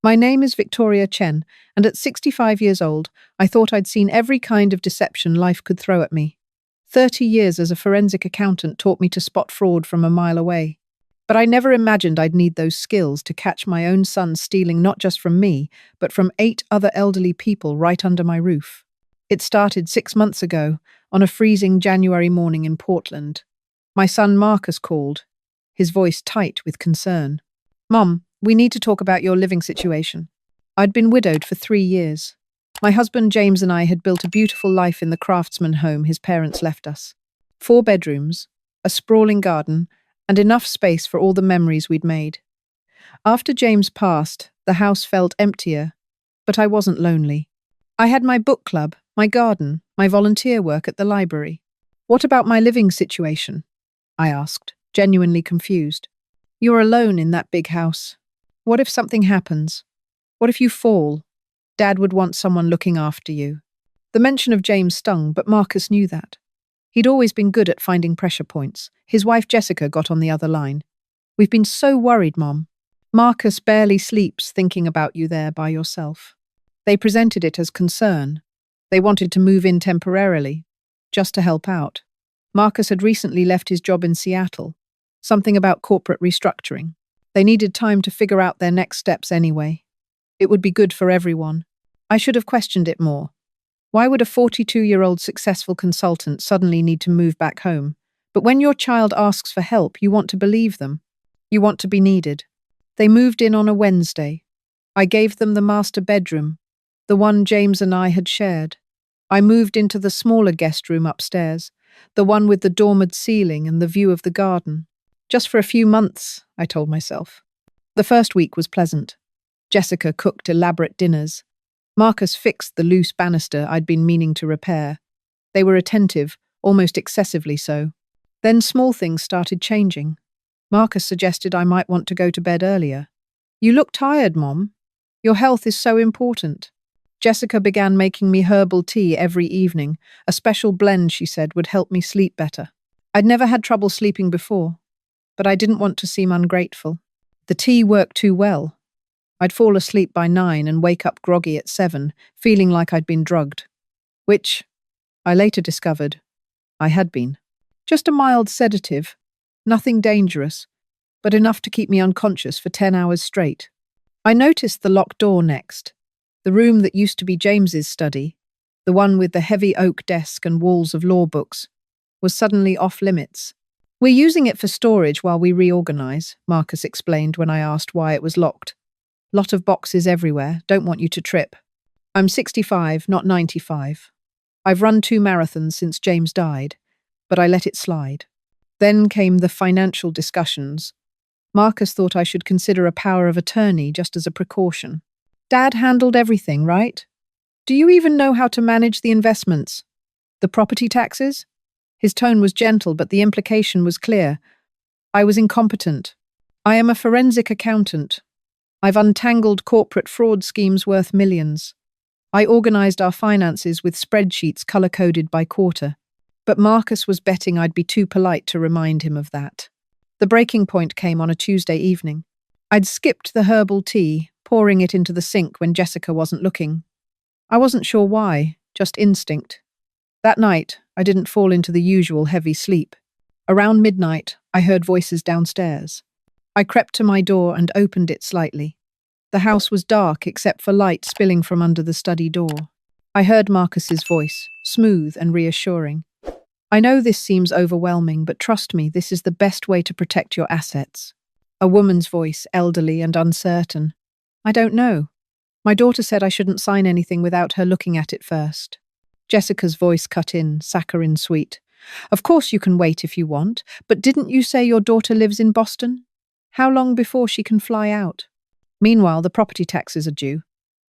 My name is Victoria Chen, and at 65 years old, I thought I'd seen every kind of deception life could throw at me. 30 years as a forensic accountant taught me to spot fraud from a mile away. But I never imagined I'd need those skills to catch my own son stealing not just from me, but from 8 other elderly people right under my roof. It started 6 months ago, on a freezing January morning in Portland. My son Marcus called, his voice tight with concern. "Mom, we need to talk about your living situation." I'd been widowed for 3 years. My husband James and I had built a beautiful life in the craftsman home his parents left us. 4 bedrooms, a sprawling garden, and enough space for all the memories we'd made. After James passed, the house felt emptier, but I wasn't lonely. I had my book club, my garden, my volunteer work at the library. "What about my living situation?" I asked, genuinely confused. "You're alone in that big house. What if something happens? What if you fall? Dad would want someone looking after you." The mention of James stung, but Marcus knew that. He'd always been good at finding pressure points. His wife Jessica got on the other line. "We've been so worried, Mom. Marcus barely sleeps thinking about you there by yourself." They presented it as concern. They wanted to move in temporarily, just to help out. Marcus had recently left his job in Seattle. Something about corporate restructuring. They needed time to figure out their next steps anyway. It would be good for everyone. I should have questioned it more. Why would a 42-year-old successful consultant suddenly need to move back home? But when your child asks for help, you want to believe them. You want to be needed. They moved in on a Wednesday. I gave them the master bedroom, the one James and I had shared. I moved into the smaller guest room upstairs, the one with the dormered ceiling and the view of the garden. Just for a few months, I told myself. The first week was pleasant. Jessica cooked elaborate dinners. Marcus fixed the loose banister I'd been meaning to repair. They were attentive, almost excessively so. Then small things started changing. Marcus suggested I might want to go to bed earlier. "You look tired, Mom. Your health is so important." Jessica began making me herbal tea every evening. A special blend, she said, would help me sleep better. I'd never had trouble sleeping before, but I didn't want to seem ungrateful. The tea worked too well. I'd fall asleep by 9 and wake up groggy at 7, feeling like I'd been drugged. Which, I later discovered, I had been. Just a mild sedative, nothing dangerous, but enough to keep me unconscious for 10 hours straight. I noticed the locked door next. The room that used to be James's study, the one with the heavy oak desk and walls of law books, was suddenly off limits. "We're using it for storage while we reorganize," Marcus explained when I asked why it was locked. "Lot of boxes everywhere, don't want you to trip. I'm 65, not 95. I've run 2 marathons since James died, but I let it slide." Then came the financial discussions. Marcus thought I should consider a power of attorney just as a precaution. "Dad handled everything, right? Do you even know how to manage the investments? The property taxes?" His tone was gentle, but the implication was clear. I was incompetent. "I am a forensic accountant. I've untangled corporate fraud schemes worth millions. I organized our finances with spreadsheets color-coded by quarter." But Marcus was betting I'd be too polite to remind him of that. The breaking point came on a Tuesday evening. I'd skipped the herbal tea, pouring it into the sink when Jessica wasn't looking. I wasn't sure why, just instinct. That night, I didn't fall into the usual heavy sleep. Around midnight, I heard voices downstairs. I crept to my door and opened it slightly. The house was dark except for light spilling from under the study door. I heard Marcus's voice, smooth and reassuring. "I know this seems overwhelming, but trust me, this is the best way to protect your assets." A woman's voice, elderly and uncertain. "I don't know. My daughter said I shouldn't sign anything without her looking at it first." Jessica's voice cut in, saccharine sweet. "Of course you can wait if you want, but didn't you say your daughter lives in Boston? How long before she can fly out? Meanwhile, the property taxes are due.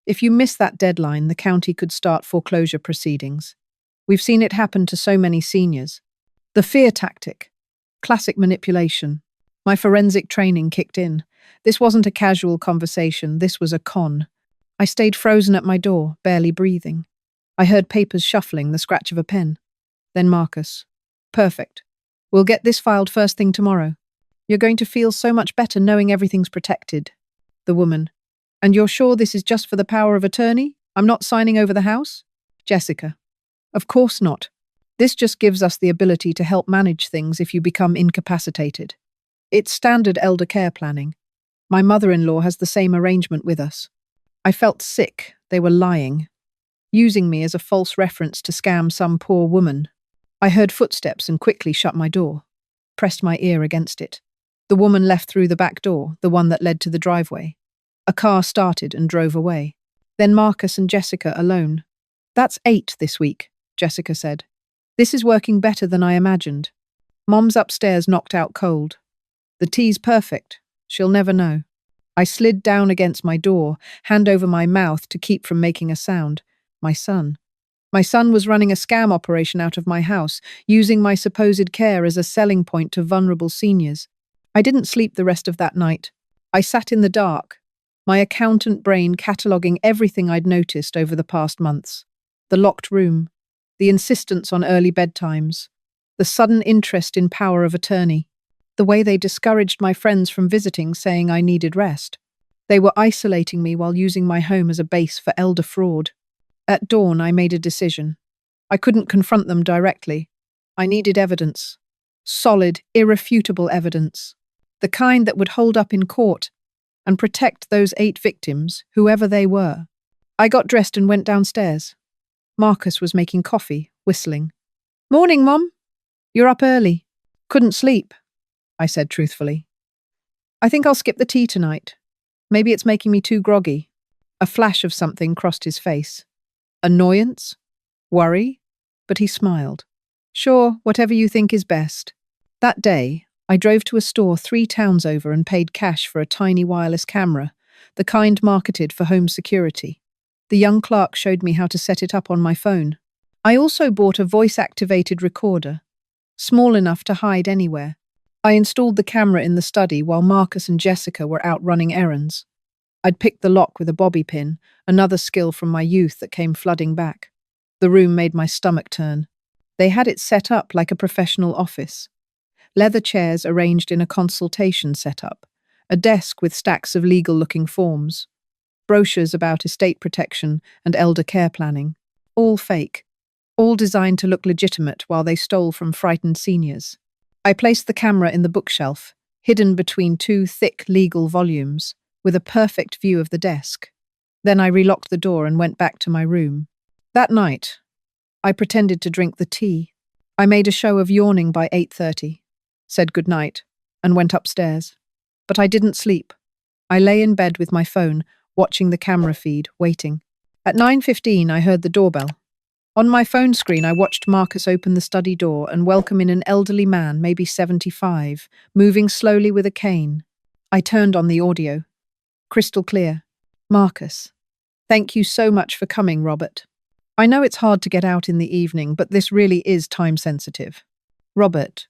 If you miss that deadline, the county could start foreclosure proceedings. We've seen it happen to so many seniors." The fear tactic. Classic manipulation. My forensic training kicked in. This wasn't a casual conversation, this was a con. I stayed frozen at my door, barely breathing. I heard papers shuffling, the scratch of a pen. Then Marcus. "Perfect. We'll get this filed first thing tomorrow. You're going to feel so much better knowing everything's protected." The woman. And you're sure this is just for the power of attorney? I'm not signing over the house? Jessica. Of course not. This just gives us the ability to help manage things if you become incapacitated. It's standard elder care planning. My mother-in-law has the same arrangement with us. I felt sick. They were lying, using me as a false reference to scam some poor woman. I heard footsteps and quickly shut my door, pressed my ear against it. The woman left through the back door, the one that led to the driveway. A car started and drove away. Then Marcus and Jessica alone. That's 8 this week, Jessica said. This is working better than I imagined. Mom's upstairs knocked out cold. The tea's perfect. She'll never know. I slid down against my door, hand over my mouth to keep from making a sound. My son. My son was running a scam operation out of my house, using my supposed care as a selling point to vulnerable seniors. I didn't sleep the rest of that night. I sat in the dark, my accountant brain cataloguing everything I'd noticed over the past months. The locked room, the insistence on early bedtimes, the sudden interest in power of attorney, the way they discouraged my friends from visiting, saying I needed rest. They were isolating me while using my home as a base for elder fraud. At dawn, I made a decision. I couldn't confront them directly. I needed evidence. Solid, irrefutable evidence. The kind that would hold up in court and protect those 8 victims, whoever they were. I got dressed and went downstairs. Marcus was making coffee, whistling. Morning, Mom. You're up early. Couldn't sleep, I said truthfully. I think I'll skip the tea tonight. Maybe it's making me too groggy. A flash of something crossed his face. Annoyance? Worry? But he smiled. Sure, whatever you think is best. That day, I drove to a store 3 towns over and paid cash for a tiny wireless camera, the kind marketed for home security. The young clerk showed me how to set it up on my phone. I also bought a voice-activated recorder, small enough to hide anywhere. I installed the camera in the study while Marcus and Jessica were out running errands. I'd picked the lock with a bobby pin, another skill from my youth that came flooding back. The room made my stomach turn. They had it set up like a professional office. Leather chairs arranged in a consultation setup, a desk with stacks of legal-looking forms, brochures about estate protection and elder care planning, all fake, all designed to look legitimate while they stole from frightened seniors. I placed the camera in the bookshelf, hidden between 2 thick legal volumes, with a perfect view of the desk. Then I relocked the door and went back to my room. That night, I pretended to drink the tea. I made a show of yawning by 8:30, said goodnight, and went upstairs. But I didn't sleep. I lay in bed with my phone, watching the camera feed, waiting. At 9:15, I heard the doorbell. On my phone screen, I watched Marcus open the study door and welcome in an elderly man, maybe 75, moving slowly with a cane. I turned on the audio. Crystal clear. Marcus. Thank you so much for coming, Robert. I know it's hard to get out in the evening, but this really is time sensitive. Robert.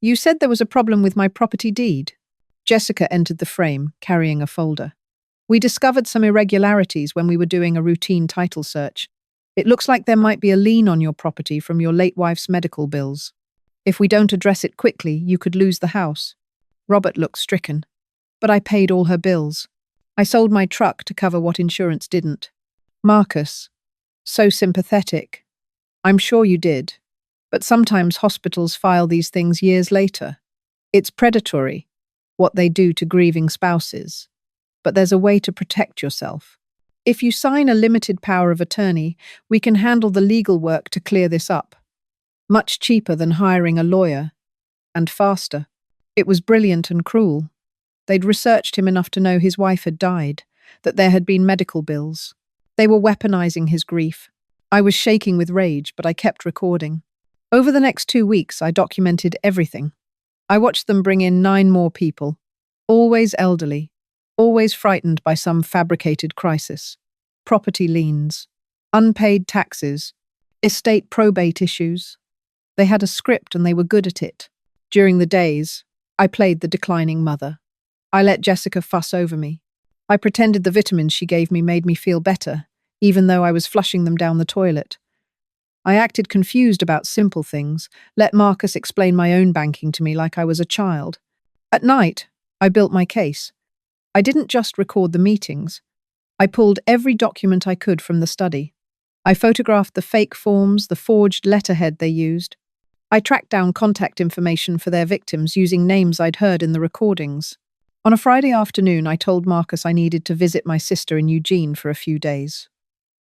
You said there was a problem with my property deed. Jessica entered the frame, carrying a folder. We discovered some irregularities when we were doing a routine title search. It looks like there might be a lien on your property from your late wife's medical bills. If we don't address it quickly, you could lose the house. Robert looked stricken. But I paid all her bills. I sold my truck to cover what insurance didn't. Marcus. So sympathetic. I'm sure you did. But sometimes hospitals file these things years later. It's predatory, what they do to grieving spouses. But there's a way to protect yourself. If you sign a limited power of attorney, we can handle the legal work to clear this up. Much cheaper than hiring a lawyer. And faster. It was brilliant and cruel. They'd researched him enough to know his wife had died, that there had been medical bills. They were weaponizing his grief. I was shaking with rage, but I kept recording. Over the next 2 weeks, I documented everything. I watched them bring in 9 more people, always elderly, always frightened by some fabricated crisis. Property liens, unpaid taxes, estate probate issues. They had a script and they were good at it. During the days, I played the declining mother. I let Jessica fuss over me. I pretended the vitamins she gave me made me feel better, even though I was flushing them down the toilet. I acted confused about simple things, let Marcus explain my own banking to me like I was a child. At night, I built my case. I didn't just record the meetings. I pulled every document I could from the study. I photographed the fake forms, the forged letterhead they used. I tracked down contact information for their victims using names I'd heard in the recordings. On a Friday afternoon, I told Marcus I needed to visit my sister in Eugene for a few days.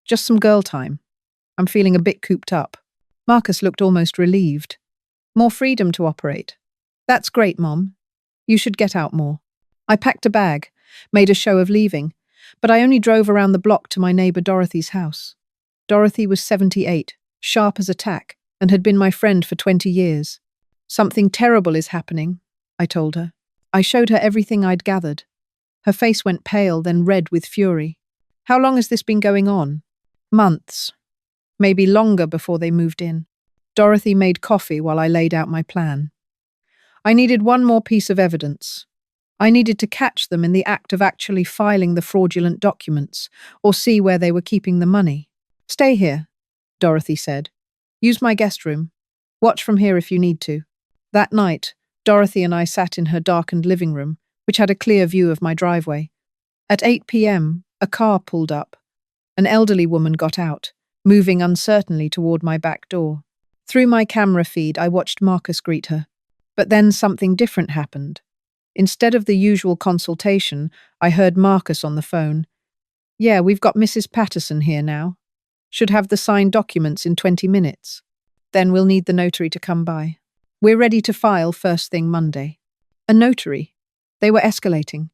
Just some girl time. I'm feeling a bit cooped up. Marcus looked almost relieved. More freedom to operate. That's great, Mom. You should get out more. I packed a bag, made a show of leaving, but I only drove around the block to my neighbor Dorothy's house. Dorothy was 78, sharp as a tack, and had been my friend for 20 years. Something terrible is happening, I told her. I showed her everything I'd gathered. Her face went pale, then red with fury. How long has this been going on? Months. Maybe longer before they moved in. Dorothy made coffee while I laid out my plan. I needed one more piece of evidence. I needed to catch them in the act of actually filing the fraudulent documents, or see where they were keeping the money. Stay here, Dorothy said. Use my guest room. Watch from here if you need to. That night, Dorothy and I sat in her darkened living room, which had a clear view of my driveway. At 8 p.m., a car pulled up. An elderly woman got out, moving uncertainly toward my back door. Through my camera feed, I watched Marcus greet her. But then something different happened. Instead of the usual consultation, I heard Marcus on the phone. Yeah, we've got Mrs. Patterson here now. Should have the signed documents in 20 minutes. Then we'll need the notary to come by. We're ready to file first thing Monday. A notary. They were escalating.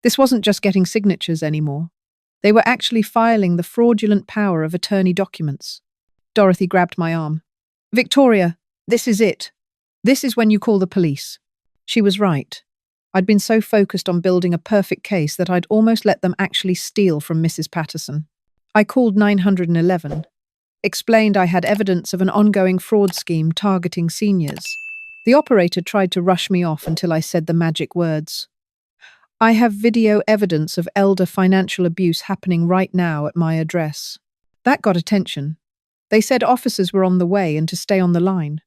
This wasn't just getting signatures anymore. They were actually filing the fraudulent power of attorney documents. Dorothy grabbed my arm. Victoria, this is it. This is when you call the police. She was right. I'd been so focused on building a perfect case that I'd almost let them actually steal from Mrs. Patterson. I called 911, explained I had evidence of an ongoing fraud scheme targeting seniors. The operator tried to rush me off until I said the magic words. I have video evidence of elder financial abuse happening right now at my address. That got attention. They said officers were on the way and to stay on the line.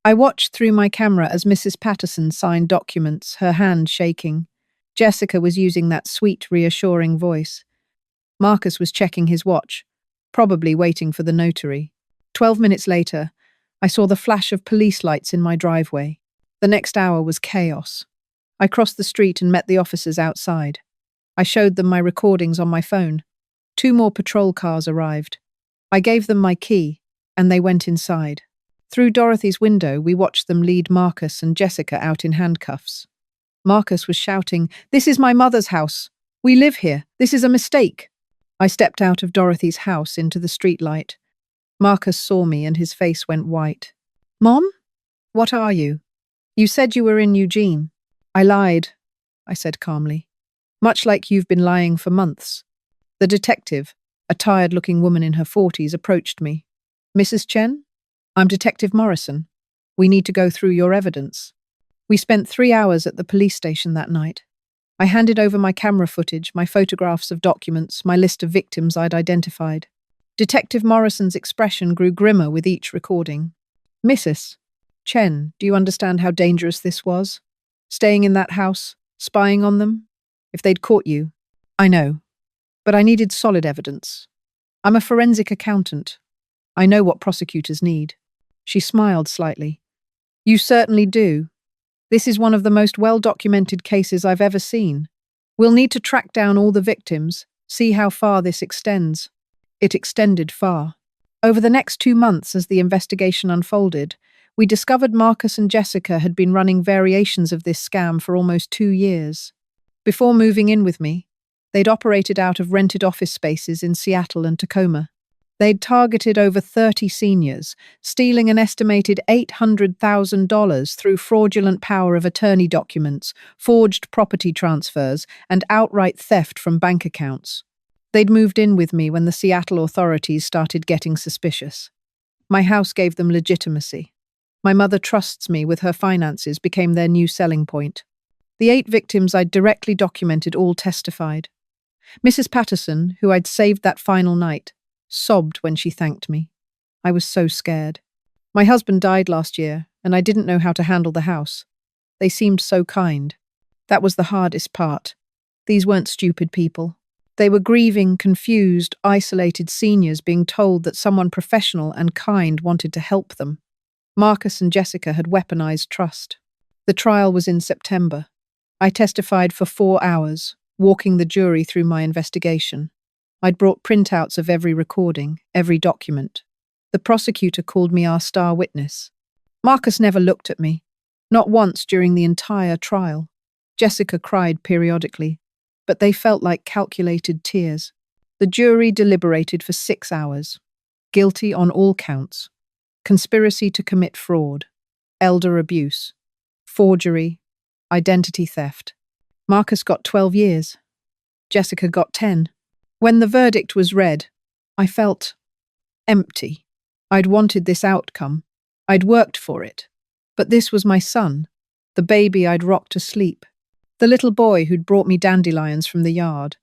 I watched through my camera as Mrs. Patterson signed documents, her hand shaking. Jessica was using that sweet, reassuring voice. Marcus was checking his watch, probably waiting for the notary. 12 minutes later, I saw the flash of police lights in my driveway. The next hour was chaos. I crossed the street and met the officers outside. I showed them my recordings on my phone. 2 more patrol cars arrived. I gave them my key, and they went inside. Through Dorothy's window, we watched them lead Marcus and Jessica out in handcuffs. Marcus was shouting, "This is my mother's house. We live here. This is a mistake." I stepped out of Dorothy's house into the streetlight. Marcus saw me and his face went white. "Mom? What are you? You said you were in Eugene." "I lied," I said calmly. "Much like you've been lying for months." The detective, a tired-looking woman in her 40s, approached me. "Mrs. Chen? I'm Detective Morrison. We need to go through your evidence." We spent 3 hours at the police station that night. I handed over my camera footage, my photographs of documents, my list of victims I'd identified. Detective Morrison's expression grew grimmer with each recording. "Mrs. Chen, do you understand how dangerous this was? Staying in that house, spying on them? If they'd caught you." "I know. But I needed solid evidence. I'm a forensic accountant. I know what prosecutors need." She smiled slightly. "You certainly do. This is one of the most well-documented cases I've ever seen. We'll need to track down all the victims, see how far this extends." It extended far. Over the next 2 months, as the investigation unfolded, we discovered Marcus and Jessica had been running variations of this scam for almost 2 years. Before moving in with me, they'd operated out of rented office spaces in Seattle and Tacoma. They'd targeted over 30 seniors, stealing an estimated $800,000 through fraudulent power of attorney documents, forged property transfers, and outright theft from bank accounts. They'd moved in with me when the Seattle authorities started getting suspicious. My house gave them legitimacy. My mother trusts me with her finances became their new selling point. The 8 victims I'd directly documented all testified. Mrs. Patterson, who I'd saved that final night, sobbed when she thanked me. I was so scared. My husband died last year, and I didn't know how to handle the house. They seemed so kind. That was the hardest part. These weren't stupid people. They were grieving, confused, isolated seniors being told that someone professional and kind wanted to help them. Marcus and Jessica had weaponized trust. The trial was in September. I testified for 4 hours, walking the jury through my investigation. I'd brought printouts of every recording, every document. The prosecutor called me our star witness. Marcus never looked at me, not once during the entire trial. Jessica cried periodically, but they felt like calculated tears. The jury deliberated for 6 hours. Guilty on all counts. Conspiracy to commit fraud, elder abuse, forgery, identity theft. Marcus got 12 years. Jessica got 10. When the verdict was read, I felt empty. I'd wanted this outcome. I'd worked for it. But this was my son, the baby I'd rocked to sleep, the little boy who'd brought me dandelions from the yard.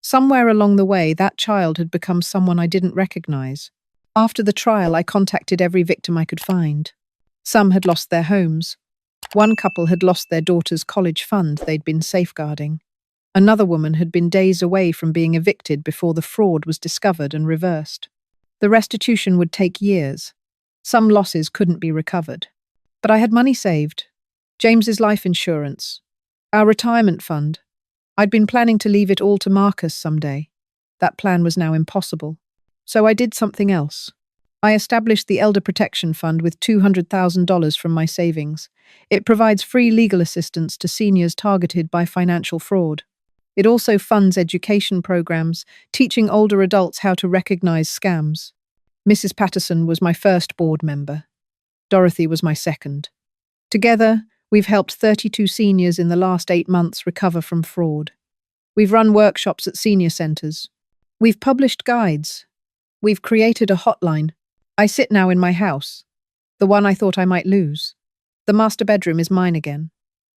Somewhere along the way, that child had become someone I didn't recognize. After the trial, I contacted every victim I could find. Some had lost their homes. One couple had lost their daughter's college fund they'd been safeguarding. Another woman had been days away from being evicted before the fraud was discovered and reversed. The restitution would take years. Some losses couldn't be recovered. But I had money saved. James's life insurance. Our retirement fund. I'd been planning to leave it all to Marcus someday. That plan was now impossible. So I did something else. I established the Elder Protection Fund with $200,000 from my savings. It provides free legal assistance to seniors targeted by financial fraud. It also funds education programs, teaching older adults how to recognize scams. Mrs. Patterson was my first board member. Dorothy was my second. Together, we've helped 32 seniors in the last 8 months recover from fraud. We've run workshops at senior centers. We've published guides. We've created a hotline. I sit now in my house, the one I thought I might lose. The master bedroom is mine again.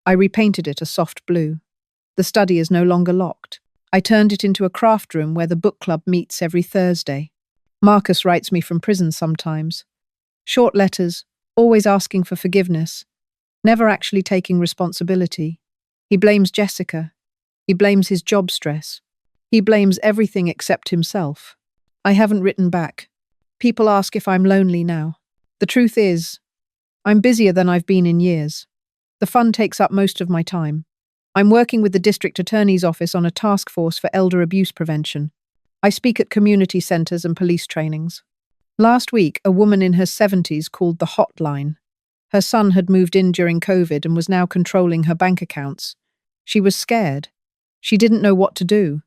I repainted it a soft blue. The study is no longer locked. I turned it into a craft room where the book club meets every Thursday. Marcus writes me from prison sometimes. Short letters, always asking for forgiveness, never actually taking responsibility. He blames Jessica. He blames his job stress. He blames everything except himself. I haven't written back. People ask if I'm lonely now. The truth is, I'm busier than I've been in years. The fund takes up most of my time. I'm working with the district attorney's office on a task force for elder abuse prevention. I speak at community centres and police trainings. Last week, a woman in her 70s called the hotline. Her son had moved in during COVID and was now controlling her bank accounts. She was scared. She didn't know what to do.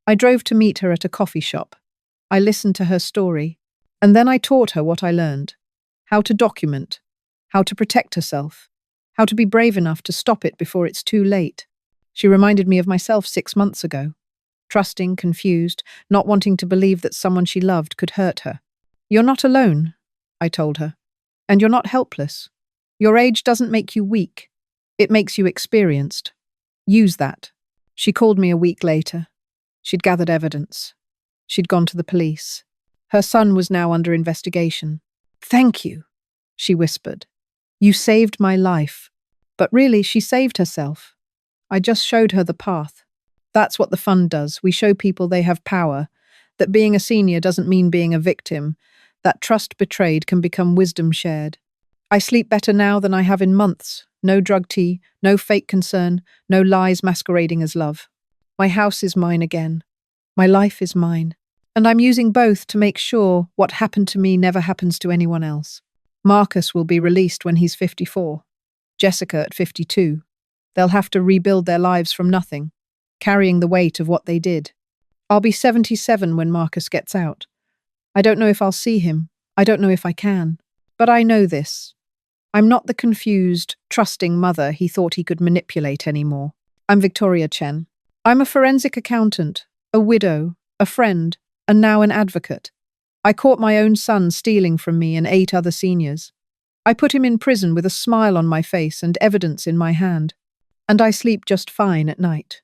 I drove to meet her at a coffee shop. I listened to her story, and then I taught her what I learned. How to document, how to protect herself, how to be brave enough to stop it before it's too late. She reminded me of myself 6 months ago. Trusting, confused, not wanting to believe that someone she loved could hurt her. You're not alone, I told her. And you're not helpless. Your age doesn't make you weak. It makes you experienced. Use that. She called me a week later. She'd gathered evidence. She'd gone to the police. Her son was now under investigation. Thank you, she whispered. You saved my life. But really, she saved herself. I just showed her the path. That's what the fund does. We show people they have power, that being a senior doesn't mean being a victim, that trust betrayed can become wisdom shared. I sleep better now than I have in months. No drug tea, no fake concern, no lies masquerading as love. My house is mine again. My life is mine. And I'm using both to make sure what happened to me never happens to anyone else. Marcus will be released when he's 54. Jessica at 52. They'll have to rebuild their lives from nothing, carrying the weight of what they did. I'll be 77 when Marcus gets out. I don't know if I'll see him. I don't know if I can. But I know this. I'm not the confused, trusting mother he thought he could manipulate anymore. I'm Victoria Chen. I'm a forensic accountant, a widow, a friend, and now an advocate. I caught my own son stealing from me and 8 other seniors. I put him in prison with a smile on my face and evidence in my hand. And I sleep just fine at night.